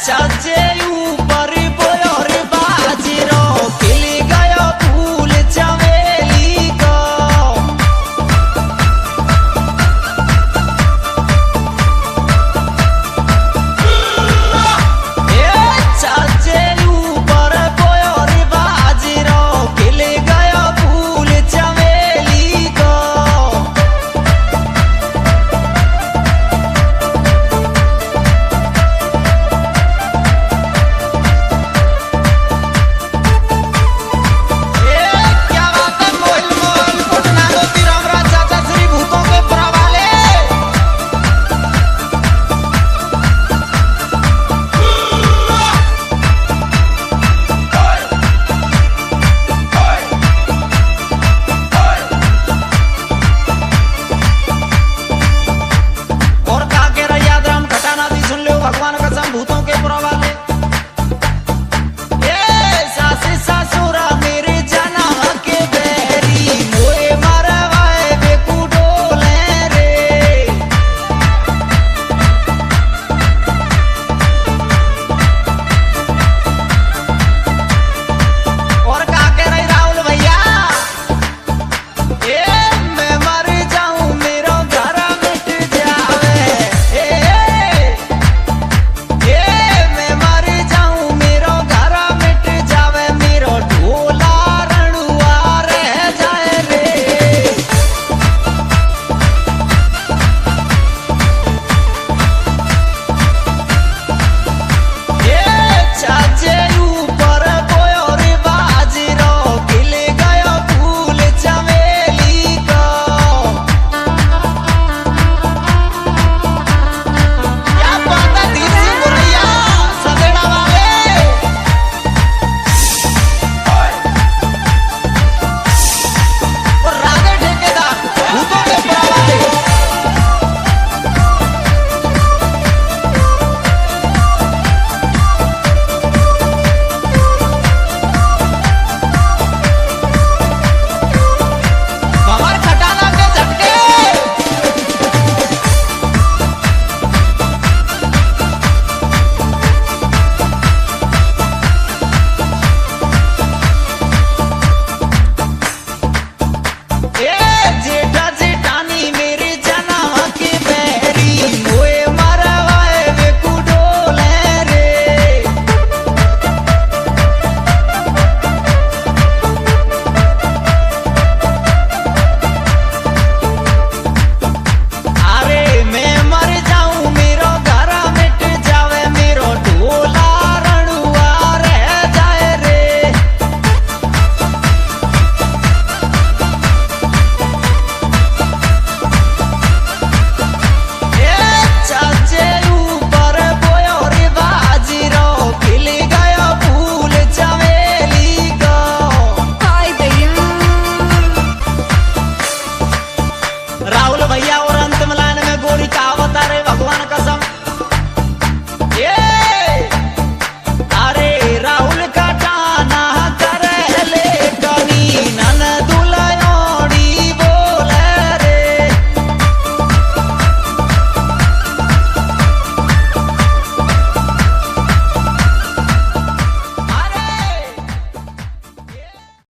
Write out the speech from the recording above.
छाजे ऊपर बोयर बाजरो खिल गयो फूल चमेली को। छाजे ऊपर बोयर बाजरो खिल गयो फूल चमेली को। भगवान कसम भूतों के पुरवाले सासी सासुरा मेरे जना के बैरी मोए मरवाए बेकू डोले रे। और का कह रही राहुल भैया मैं मर जाऊं मेरो घर मिट जावे। मैं मर जाऊं मेरो घर मिट जावे मेरो ढोला रणुआ रह जाए रे। छाजे ऊपर बोयर बाजरो खिल गयो फूल चमेली को। क्या बात है धीरे बोलैया सदेड़ा वाले। और राधे ठेकेदार भूतों के पुरवाले कमर खटाना के झटके। जेठा जेठानी मेरे जना के बैरी मोए मरवाए बेकू डोले रे। अरे मैं मर जाऊं मेरो घर मिट जावे मेरो ढोला रणुआ रह जाए रे। छाजे ऊपर बोयर बाजरो खिल गयो फूल चमेली को। हाय भैया राहुल भैया और अंत में